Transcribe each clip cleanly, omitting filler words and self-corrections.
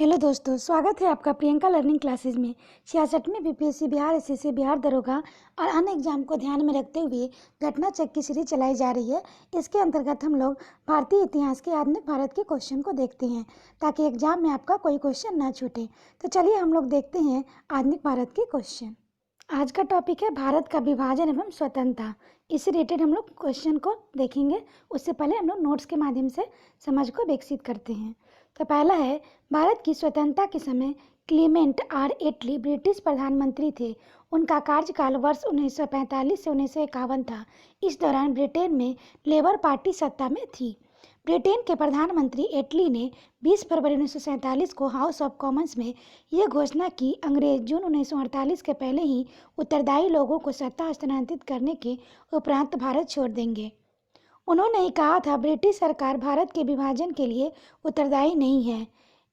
Hello दोस्तों, स्वागत है आपका प्रियंका लर्निंग क्लासेज में। 66वें बीपीएससी बिहार, एसएससी बिहार दरोगा और अन्य एग्जाम को ध्यान में रखते हुए घटना चेक की सीरीज चलाई जा रही है। इसके अंतर्गत हम लोग भारतीय इतिहास के आधुनिक भारत के क्वेश्चन को देखते हैं ताकि एग्जाम में आपका कोई क्वेश्चन ना छूटे। तो चलिए हम लोग देखते हैं आधुनिक भारत के क्वेश्चन। आज का टॉपिक है भारत का विभाजन एवं स्वतंत्रता। इससे रिलेटेड हम लोग क्वेश्चन को देखेंगे। उससे पहले हम लोग नोट्स के माध्यम से समझ को विकसित करते हैं। तो पहला है, भारत की स्वतंत्रता के समय क्लीमेंट आर एटली ब्रिटिश प्रधानमंत्री थे। उनका कार्यकाल वर्ष 1945 से 1951 था। इस दौरान ब्रिटेन में लेबर पार्टी सत्ता में थी। ब्रिटेन के प्रधानमंत्री एटली ने 20 फरवरी 1947 को हाउस ऑफ कॉमन्स में यह घोषणा की अंग्रेज जून 1948 के पहले ही उत्तरदायी लोगों को सत्ता हस्तांतरित करने के उपरांत भारत छोड़ देंगे। उन्होंने ही कहा था, ब्रिटिश सरकार भारत के विभाजन के लिए उत्तरदायी नहीं है।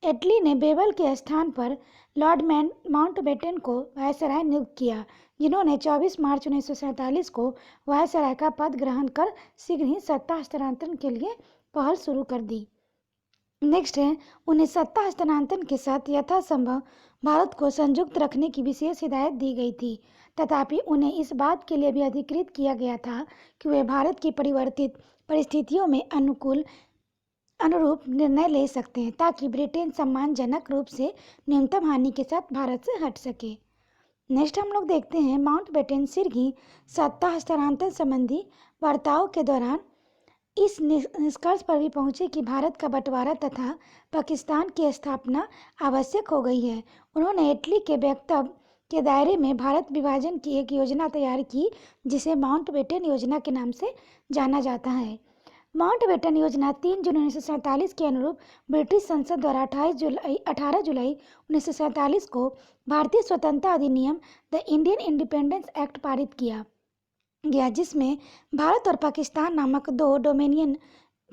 एटली ने बेबल के स्थान पर लॉर्ड माउंटबेटन को वायसराय नियुक्त किया, जिन्होंने 24 मार्च 1947 को वायसराय का पद ग्रहण कर शीघ्र ही सत्ता हस्तांतरण के लिए पहल शुरू कर दी। नेक्स्ट है, उन्हें सत्ता हस्तांतरण के साथ यथासंभव भारत को संयुक्त रखने की विशेष हिदायत दी गई थी। तथापि उन्हें इस बात के लिए भी अधिकृत किया गया था कि वे भारत की परिवर्तित परिस्थितियों में अनुरूप निर्णय ले सकते हैं, ताकि ब्रिटेन सम्मानजनक रूप से न्यूनतम हानि के साथ भारत से हट सके। नेक्स्ट हम लोग देखते हैं, माउंटबेटन शीघ्र ही सत्ता हस्तांतरण संबंधी वार्ताओं के दौरान इस निष्कर्ष पर भी पहुंचे कि भारत का बंटवारा तथा पाकिस्तान की स्थापना आवश्यक हो गई है। उन्होंने इटली के वक्तव्य के दायरे में भारत विभाजन की एक योजना तैयार की, जिसे माउंटबेटन योजना के नाम से जाना जाता है। माउंटबेटन योजना 3 जून 1947 के अनुरूप ब्रिटिश संसद द्वारा 18 जुलाई 1947 को भारतीय स्वतंत्रता अधिनियम द इंडियन इंडिपेंडेंस एक्ट पारित किया गया, जिसमें भारत और पाकिस्तान नामक दो डोमेनियन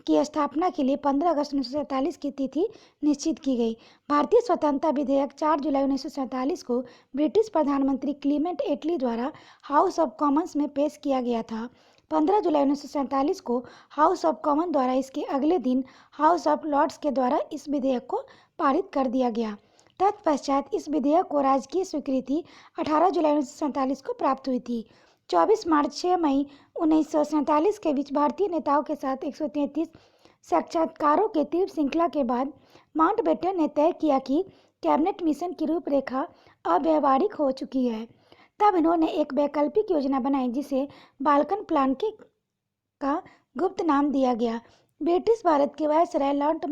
की स्थापना के लिए 15 अगस्त 1947 की तिथि निश्चित की गई। भारतीय स्वतंत्रता विधेयक 4 जुलाई 1947 को ब्रिटिश प्रधानमंत्री क्लीमेंट एटली द्वारा हाउस ऑफ कॉमन्स में पेश किया गया था। 15 जुलाई 1947 को हाउस ऑफ कॉमन द्वारा इसके अगले दिन हाउस ऑफ लॉर्ड्स के द्वारा इस विधेयक को पारित कर दिया गया। तत्पश्चात इस विधेयक को राजकीय स्वीकृति 18 जुलाई 1947 को प्राप्त हुई थी। 24 मार्च 6 मई 1947 के बीच भारतीय नेताओं के साथ 133 साक्षात्कारों के तीव्र श्रृंखला के बाद माउंटबेटन ने तय किया कि कैबिनेट मिशन की रूपरेखा अव्यावहारिक हो चुकी है। तब इन्होंने एक वैकल्पिक योजना बनाई, जिसे बाल्कन प्लान का गुप्त नाम दिया गया। ब्रिटिश भारत के वायसराय लॉर्ड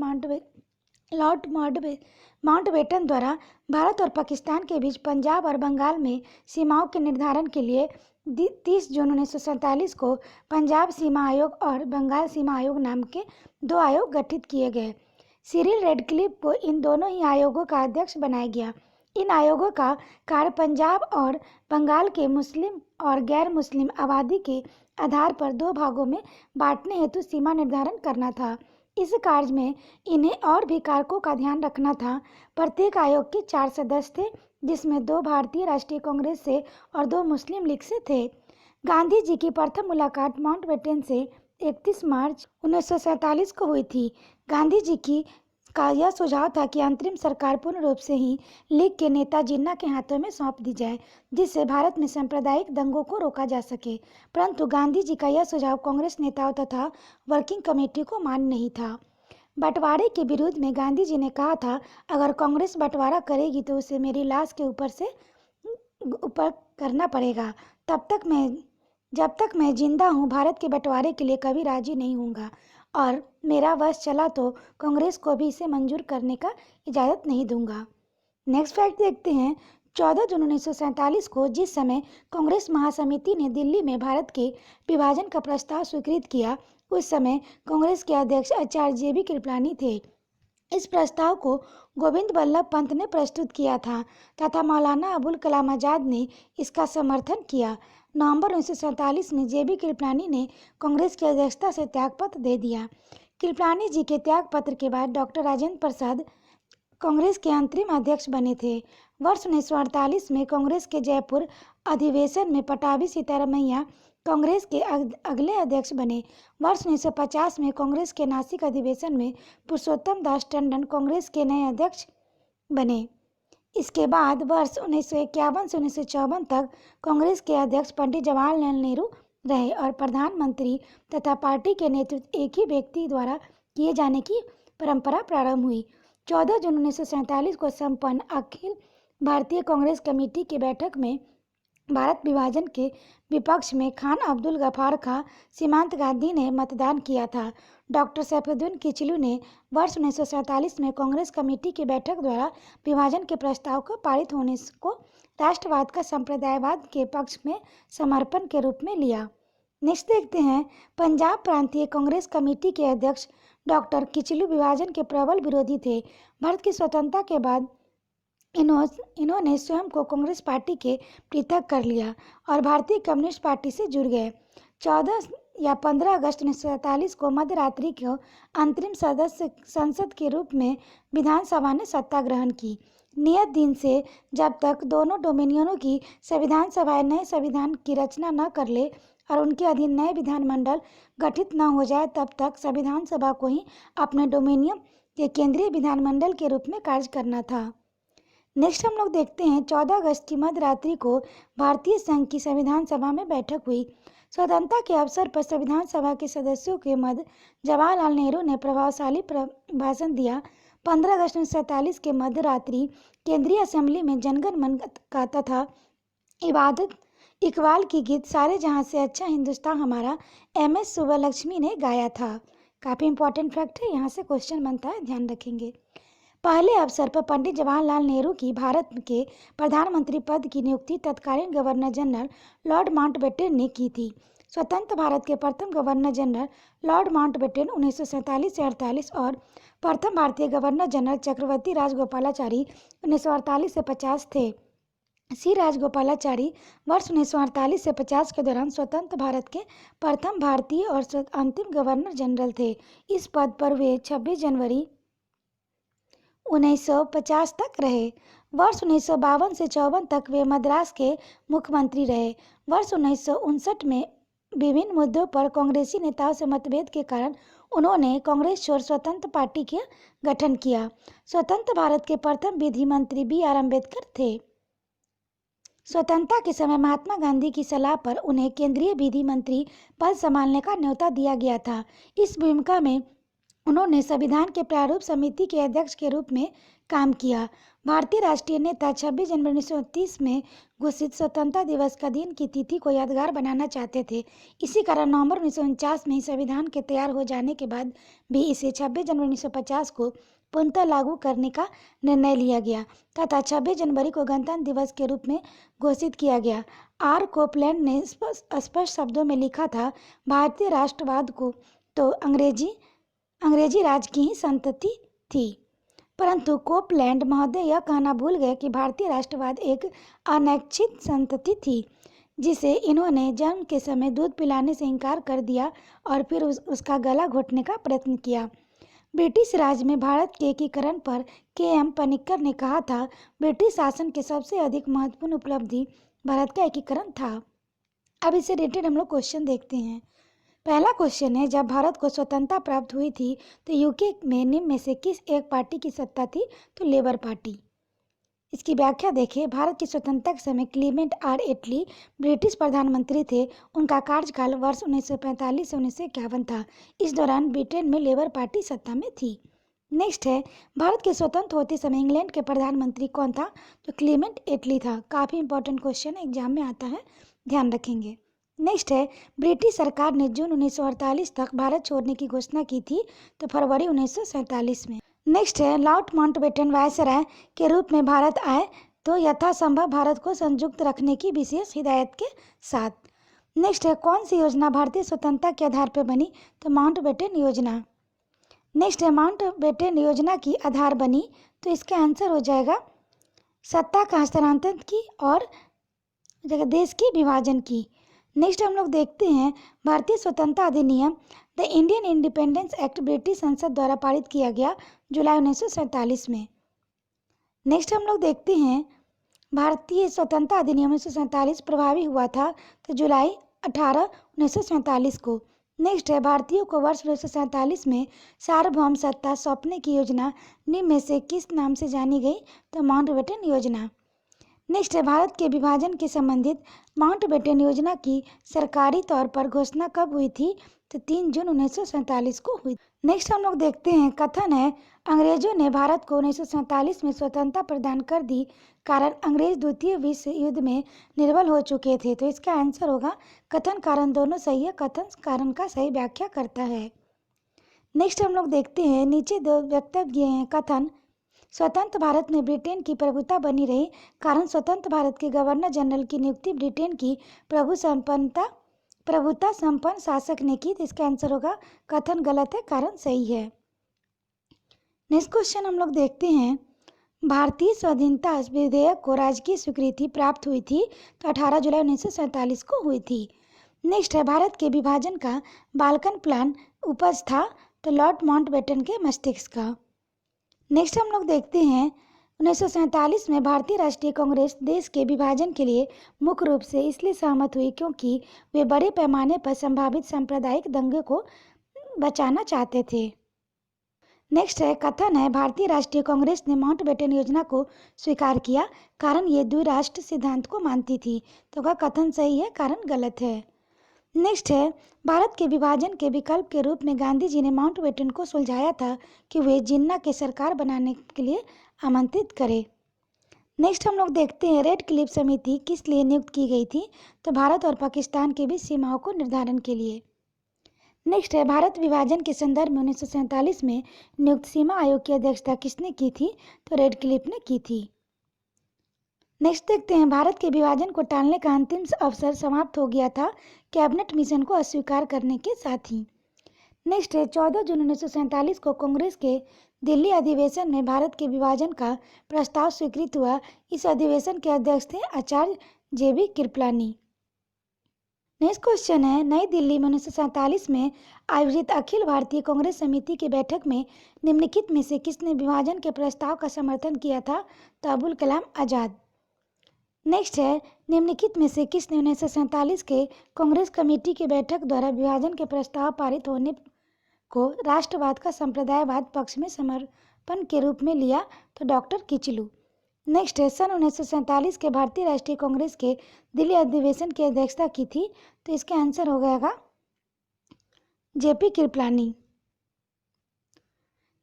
माउंटबेटन द्वारा भारत और पाकिस्तान के बीच पंजाब और बंगाल में सीमाओं के निर्धारण के लिए 30 जून 1947 को पंजाब सीमा आयोग और बंगाल सीमा आयोग नाम के दो आयोग गठित किए गए। सिरिल रेडक्लिफ को इन दोनों ही आयोगों का अध्यक्ष बनाया गया। इन आयोगों का कार्य पंजाब और बंगाल के मुस्लिम और गैर मुस्लिम आबादी के आधार पर दो भागों में बांटने हेतु सीमा निर्धारण करना था। इस कार्य में इन्हें और भी कारकों का ध्यान रखना था। प्रत्येक आयोग के 4 सदस्य थे, जिसमें 2 भारतीय राष्ट्रीय कांग्रेस से और 2 मुस्लिम लीग से थे। गांधी जी की प्रथम मुलाकात माउंटबेटन से 31 मार्च 1947 को हुई थी। गांधी जी का यह सुझाव था कि अंतरिम सरकार पूर्ण रूप से ही लीग के नेता जिन्ना के हाथों में सौंप दी जाए, जिससे भारत में सांप्रदायिक दंगों को रोका जा सके। परंतु गांधी जी का यह सुझाव कांग्रेस नेताओं तथा वर्किंग कमेटी को मान्य नहीं था। बंटवारे के विरोध में गांधी जी ने कहा था, अगर कांग्रेस बंटवारा करेगी तो उसे मेरी लाश के ऊपर करना पड़ेगा। जब तक मैं जिंदा हूँ, भारत के बंटवारे के लिए कभी राजी नहीं होऊंगा, और मेरा वश चला तो कांग्रेस को भी इसे मंजूर करने का इजाज़त नहीं दूंगा। नेक्स्ट फैक्ट देखते हैं, 14 जून 1947 को जिस समय कांग्रेस महासमिति ने दिल्ली में भारत के विभाजन का प्रस्ताव स्वीकृत किया, उस समय कांग्रेस के अध्यक्ष आचार्य JB कृपलानी थे। इस प्रस्ताव को गोविंद बल्लभ पंत ने प्रस्तुत किया था तथा मौलाना अबुल कलाम आजाद ने इसका समर्थन किया। नवंबर 1947 में JB कृपलानी ने कांग्रेस की अध्यक्षता से त्यागपत्र दे दिया। कृपलानी जी के त्यागपत्र के बाद डॉक्टर राजेंद्र प्रसाद कांग्रेस के अंतरिम अध्यक्ष बने थे। वर्ष 1948 में कांग्रेस के जयपुर अधिवेशन में पटाभी सीतारमैया कांग्रेस के अगले अध्यक्ष बने। वर्ष 1950 में कांग्रेस के नासिक अधिवेशन में पुरुषोत्तम दास टंडन कांग्रेस के नए अध्यक्ष बने। इसके बाद वर्ष 1951 से 1954 तक कांग्रेस के अध्यक्ष पंडित जवाहरलाल नेहरू रहे और प्रधानमंत्री तथा पार्टी के नेतृत्व एक ही व्यक्ति द्वारा किए जाने की परंपरा प्रारंभ हुई। 14 जून 1947 को संपन्न अखिल भारतीय कांग्रेस कमेटी की बैठक में भारत विभाजन के विपक्ष में खान अब्दुल गफार खां सीमांत गांधी ने मतदान किया था। डॉक्टर सैफुद्दीन किचलू ने वर्ष 1947 में कांग्रेस कमेटी की बैठक द्वारा विभाजन के प्रस्ताव को पारित होने को राष्ट्रवाद का संप्रदायवाद के पक्ष में समर्पण के रूप में लिया। नेक्स्ट देखते हैं, पंजाब प्रांतीय कांग्रेस कमेटी के अध्यक्ष डॉक्टर किचलू विभाजन के प्रबल विरोधी थे। भारत की स्वतंत्रता के बाद इन्होंने स्वयं को कांग्रेस पार्टी के पृथक कर लिया और भारतीय कम्युनिस्ट पार्टी से जुड़ गए। 14 या 15 अगस्त 1947 को मध्यरात्रि को अंतरिम सदस्य संसद के रूप में विधानसभा ने सत्ता ग्रहण की। नियत दिन से जब तक दोनों डोमिनियनों की संविधान सभाएं नए संविधान की रचना न कर ले और उनके अधीन नए विधानमंडल गठित न हो जाए, तब तक संविधान सभा को ही अपने डोमिनियन के केंद्रीय विधानमंडल के रूप में कार्य करना था। नेक्स्ट हम लोग देखते हैं, 14 अगस्त की मध्यरात्रि को भारतीय संघ की संविधान सभा में बैठक हुई। स्वतंत्रता के अवसर पर संविधान सभा के सदस्यों के मध्य जवाहरलाल नेहरू ने प्रभावशाली भाषण दिया। 15 अगस्त 1947 के मध्यरात्रि केंद्रीय असेंबली में जनगण मन का तथा इबादत इकबाल की गीत सारे जहां से अच्छा हिंदुस्तान हमारा MS सुब्बलक्ष्मी ने गाया था। काफ़ी इंपॉर्टेंट फैक्ट है, यहाँ से क्वेश्चन बनता है, ध्यान रखेंगे। पहले अवसर पर पंडित जवाहरलाल नेहरू की भारत के प्रधानमंत्री पद की नियुक्ति तत्कालीन गवर्नर जनरल लॉर्ड माउंटबेटन ने की थी। स्वतंत्र भारत के प्रथम गवर्नर जनरल लॉर्ड माउंटबेटन 1947 से 48 और प्रथम भारतीय गवर्नर जनरल चक्रवर्ती राजगोपालाचारी 1948 से 50 थे। सी राजगोपालाचारी वर्ष 1948 से 50 के दौरान स्वतंत्र भारत के प्रथम भारतीय और अंतिम गवर्नर जनरल थे। इस पद पर वे 26 जनवरी 1950 तक रहे। वर्ष 1952 से 54 तक वे मद्रास के मुख्यमंत्री रहे। वर्ष 1959 में विभिन्न मुद्दों पर कांग्रेसी नेताओं से मतभेद के कारण उन्होंने कांग्रेस छोड़ स्वतंत्र पार्टी का गठन किया। स्वतंत्र भारत के प्रथम विधि मंत्री BR अम्बेडकर थे। स्वतंत्रता के समय महात्मा गांधी की सलाह पर उन्हें केंद्रीय विधि मंत्री पद संभालने का न्योता दिया गया था। इस भूमिका में उन्होंने संविधान के प्रारूप समिति के अध्यक्ष के रूप में काम किया। भारतीय राष्ट्रीय नेता 26 जनवरी 1930 में घोषित स्वतंत्रता दिवस का दिन की तिथि को यादगार बनाना चाहते थे। इसी कारण नवंबर 1949 में ही संविधान के तैयार हो जाने के बाद भी इसे 26 जनवरी 1950 को पूर्णतः लागू करने का निर्णय लिया गया तथा 26 जनवरी को गणतंत्र दिवस के रूप में घोषित किया गया। R. कोपलैंड ने स्पष्ट शब्दों में लिखा था, भारतीय राष्ट्रवाद को तो अंग्रेजी राज की ही संतति थी। परंतु कोपलैंड महोदय यह कहना भूल गए कि भारतीय राष्ट्रवाद एक अनैच्छिक संतति थी, जिसे इन्होंने जन्म के समय दूध पिलाने से इनकार कर दिया और फिर उसका गला घोटने का प्रयत्न किया। ब्रिटिश राज में भारत के एकीकरण पर KM पनिक्कर ने कहा था, ब्रिटिश शासन के सबसे अधिक महत्वपूर्ण उपलब्धि भारत का एकीकरण था। अब इससे रिलेटेड हम लोग क्वेश्चन देखते हैं। पहला क्वेश्चन है, जब भारत को स्वतंत्रता प्राप्त हुई थी तो यूके में निम्न में से किस एक पार्टी की सत्ता थी? तो लेबर पार्टी। इसकी व्याख्या देखें। भारत की स्वतंत्रता के समय क्लीमेंट R. एटली ब्रिटिश प्रधानमंत्री थे। उनका कार्यकाल वर्ष 1945 से 1951 था। इस दौरान ब्रिटेन में लेबर पार्टी सत्ता में थी। नेक्स्ट है, भारत के स्वतंत्र होते समय इंग्लैंड के प्रधानमंत्री कौन था? तो क्लीमेंट एटली था। काफ़ी इंपॉर्टेंट क्वेश्चन एग्जाम में आता है, ध्यान रखेंगे। नेक्स्ट है, ब्रिटिश सरकार ने जून 1948 तक भारत छोड़ने की घोषणा की थी, तो फरवरी 1947 में। नेक्स्ट है, लॉर्ड माउंटबेटन वायसराय के रूप में भारत आए तो यथासंभव भारत को संयुक्त रखने की विशेष हिदायत के साथ। नेक्स्ट है, कौन सी योजना भारतीय स्वतंत्रता के आधार पर बनी? तो माउंटबेटन योजना। नेक्स्ट है, माउंटबेटन योजना की आधार बनी, तो इसका आंसर हो जाएगा सत्ता का हस्तांतरण की और देश के विभाजन की। नेक्स्ट हम लोग देखते हैं, भारतीय स्वतंत्रता अधिनियम the Indian independence act British संसद द्वारा पारित किया गया जुलाई 1947 में। नेक्स्ट हम लोग देखते हैं, भारतीय स्वतंत्रता अधिनियम 1947 प्रभावी हुआ था तो जुलाई 18, 1947 को। नेक्स्ट है भारतीयों को वर्ष 1947 में सार्वभौम सत्ता सौंपने की योजना निम्न में से किस नाम से जानी गई? तो माउंटबेटन योजना। नेक्स्ट है भारत के विभाजन के संबंधित माउंटबेटन योजना की सरकारी तौर पर घोषणा कब हुई थी? तो 3 जून 1947 को हुई। नेक्स्ट हम लोग देखते हैं, कथन है अंग्रेजों ने भारत को 1947 में स्वतंत्रता प्रदान कर दी कारण अंग्रेज द्वितीय विश्व युद्ध में निर्बल हो चुके थे। तो इसका आंसर होगा कथन कारण दोनों सही है, कथन कारण का सही व्याख्या करता है। नेक्स्ट हम लोग देखते हैं, नीचे दो वक्तव्य दिए हैं। कथन स्वतंत्र भारत में ब्रिटेन की प्रभुता बनी रही कारण स्वतंत्र भारत के गवर्नर जनरल की नियुक्ति ब्रिटेन की प्रभुता संपन्न शासक ने की। तो इसका आंसर होगा कथन गलत है, कारण सही है। नेक्स्ट क्वेश्चन हम लोग देखते हैं, भारतीय स्वाधीनता विधेयक को राजकीय स्वीकृति प्राप्त हुई थी। तो 18 जुलाई 1947 को हुई थी। नेक्स्ट है भारत के विभाजन का बाल्कन प्लान उपज था। तो लॉर्ड माउंटबेटन के मस्तिष्क का। नेक्स्ट हम लोग देखते हैं, 1947 में भारतीय राष्ट्रीय कांग्रेस देश के विभाजन के लिए मुख्य रूप से इसलिए सहमत हुई क्योंकि वे बड़े पैमाने पर संभावित सांप्रदायिक दंगे को बचाना चाहते थे। नेक्स्ट है, कथन है भारतीय राष्ट्रीय कांग्रेस ने माउंटबेटन योजना को स्वीकार किया कारण ये द्विराष्ट्र सिद्धांत को मानती थी। तो का कथन सही है, कारण गलत है। नेक्स्ट है, भारत के विभाजन के विकल्प के रूप में गांधी जी ने माउंटबेटन को सुलझाया था कि वे जिन्ना के सरकार बनाने के लिए आमंत्रित करें। नेक्स्ट हम लोग देखते हैं, रेड क्लिफ समिति किस लिए नियुक्त की गई थी? तो भारत और पाकिस्तान के बीच सीमाओं को निर्धारण के लिए। नेक्स्ट है, भारत विभाजन के संदर्भ में 1947 में नियुक्त सीमा आयोग की अध्यक्षता किसने की थी? तो रेड क्लिफ ने की थी। नेक्स्ट देखते हैं, भारत के विभाजन को टालने का अंतिम अवसर समाप्त हो गया था कैबिनेट मिशन को अस्वीकार करने के साथ ही। नेक्स्ट है, 14 जून 1947 को कांग्रेस के दिल्ली अधिवेशन में भारत के विभाजन का प्रस्ताव स्वीकृत हुआ। इस अधिवेशन के अध्यक्ष थे आचार्य JB कृपलानी। नेक्स्ट क्वेश्चन है, नई दिल्ली में 1947 में आयोजित अखिल भारतीय कांग्रेस समिति की बैठक में निम्नलिखित में से किसने विभाजन के प्रस्ताव का समर्थन किया था? तो अबुल कलाम आजाद। नेक्स्ट है, निम्नलिखित में से किसने 1947 के कांग्रेस कमेटी की बैठक द्वारा विभाजन के प्रस्ताव पारित होने को राष्ट्रवाद का संप्रदायवाद पक्ष में समर्पण के रूप में लिया? तो डॉक्टर किचलू। नेक्स्ट है, सन 1947 के भारतीय राष्ट्रीय कांग्रेस के दिल्ली अधिवेशन की अध्यक्षता की थी। तो इसका आंसर हो गया JP कृपलानी।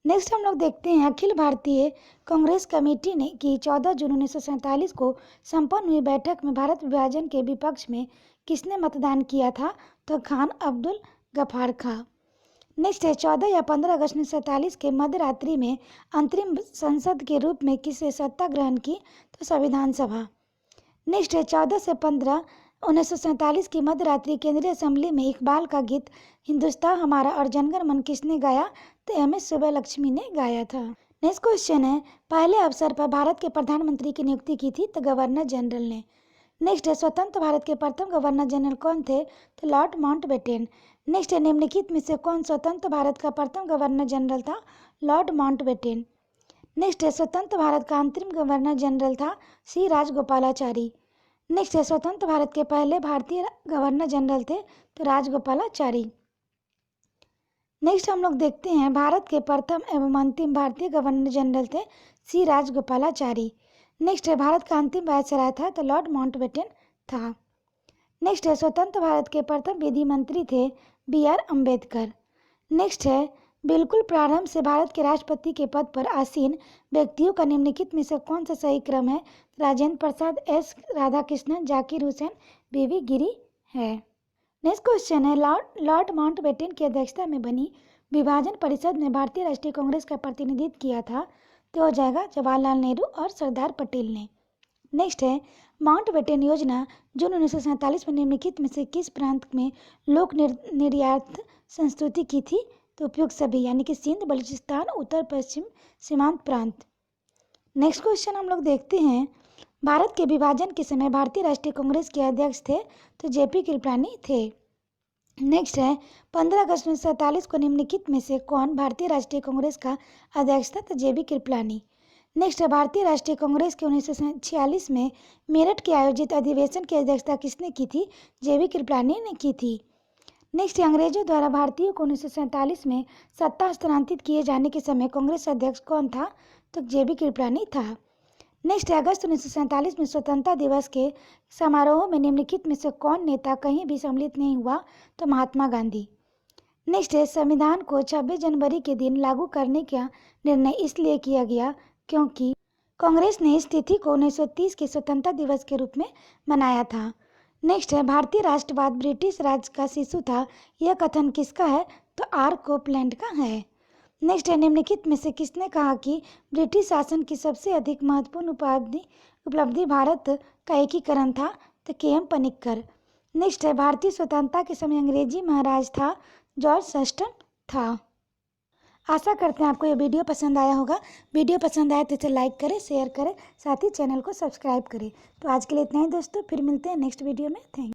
नेक्स्ट हम लोग देखते हैं, अखिल भारतीय कांग्रेस कमेटी ने की 14 जून 1947 को संपन्न हुई बैठक में भारत विभाजन के विपक्ष में किसने मतदान किया था? तो खान अब्दुल गफ्फार खां। नेक्स्ट है, 14 या 15 अगस्त 1947 के मध्य रात्रि में अंतरिम संसद के रूप में किसने सत्ता ग्रहण की? तो संविधान सभा। नेक्स्ट है, 14 से 15 1947 की मध्य रात्रि केंद्रीय असेंबली में इकबाल का गीत हिंदुस्तान हमारा और जनगण मन किसने गाया? तो MS सुब्बलक्ष्मी ने गाया था। नेक्स्ट क्वेश्चन है, पहले अवसर पर भारत के प्रधानमंत्री की नियुक्ति की थी? तो गवर्नर जनरल ने। नेक्स्ट है, स्वतंत्र भारत के प्रथम गवर्नर जनरल कौन थे? तो लॉर्ड माउंटबेटन। नेक्स्ट है, निम्नलिखित में से कौन स्वतंत्र भारत का प्रथम गवर्नर जनरल था? Lord Mountbatten. नेक्स्ट है, स्वतंत्र भारत का अंतरिम गवर्नर जनरल था C राजगोपालाचारी। नेक्स्ट है, स्वतंत्र भारत के पहले भारतीय गवर्नर जनरल थे तो राजगोपालाचारी। नेक्स्ट हम लोग देखते हैं, भारत के प्रथम एवं अंतिम भारतीय गवर्नर जनरल थे C राजगोपालाचारी। नेक्स्ट है, भारत का अंतिम वायसराय था तो लॉर्ड माउंटबेटन था। नेक्स्ट है, स्वतंत्र भारत के प्रथम विधि मंत्री थे BR अम्बेडकर। नेक्स्ट है, बिल्कुल प्रारंभ से भारत के राष्ट्रपति के पद पर आसीन व्यक्तियों का निम्नलिखित में से कौन सा सही क्रम है? राजेंद्र प्रसाद, S राधाकृष्णन, जाकिर हुसैन, BV गिरी है। नेक्स्ट क्वेश्चन है, लॉर्ड माउंटबेटन की अध्यक्षता में बनी विभाजन परिषद में भारतीय राष्ट्रीय कांग्रेस का प्रतिनिधित्व किया था? तो हो जाएगा जवाहरलाल नेहरू और सरदार पटेल ने। नेक्स्ट है, माउंटबेटन योजना जून 1947 में निम्नलिखित में से किस प्रांत में लोक निर्यात संस्तुति की थी? तो उपयुक्त सभी, यानी कि सिंध, बलूचिस्तान, उत्तर पश्चिम सीमांत प्रांत। नेक्स्ट क्वेश्चन हम लोग देखते हैं, भारत के विभाजन के समय भारतीय राष्ट्रीय कांग्रेस के अध्यक्ष थे तो JP कृपलानी थे। नेक्स्ट है, 15 अगस्त 1947 को निम्नलिखित में से कौन भारतीय राष्ट्रीय कांग्रेस का अध्यक्ष था? तो JB कृपलानी। नेक्स्ट है, भारतीय राष्ट्रीय कांग्रेस के 1946 में मेरठ के आयोजित अधिवेशन की अध्यक्षता किसने की थी? JB कृपलानी ने की थी। नेक्स्ट है अंग्रेजों द्वारा भारतीयों को 1947 में सत्ता हस्तांतरित किए जाने के समय कांग्रेस अध्यक्ष कौन था? तो जेबी कृपलानी था। नेक्स्ट है अगस्त 1947 में स्वतंत्रता दिवस के समारोह में निम्नलिखित में से कौन नेता कहीं भी सम्मिलित नहीं हुआ? तो महात्मा गांधी। नेक्स्ट है संविधान को 26 जनवरी के दिन लागू करने का निर्णय इसलिए किया गया क्योंकि कांग्रेस ने इस तिथि को 1930 के स्वतंत्रता दिवस के रूप में मनाया था। नेक्स्ट है भारतीय राष्ट्रवाद ब्रिटिश राज का शिशु था, यह कथन किसका है? तो आर कोपलैंड का है। नेक्स्ट है निम्नलिखित में से किसने कहा कि ब्रिटिश शासन की सबसे अधिक महत्वपूर्ण उपलब्धि भारत का एकीकरण था? तो के.एम. पनिक्कर। नेक्स्ट है भारतीय स्वतंत्रता के समय अंग्रेजी महाराज था? जॉर्ज सस्टन था। आशा करते हैं आपको ये वीडियो पसंद आया होगा। वीडियो पसंद आए तो इसे लाइक करें, शेयर करें, साथ ही चैनल को सब्सक्राइब करें। तो आज के लिए इतना ही दोस्तों, फिर मिलते हैं नेक्स्ट वीडियो में। थैंक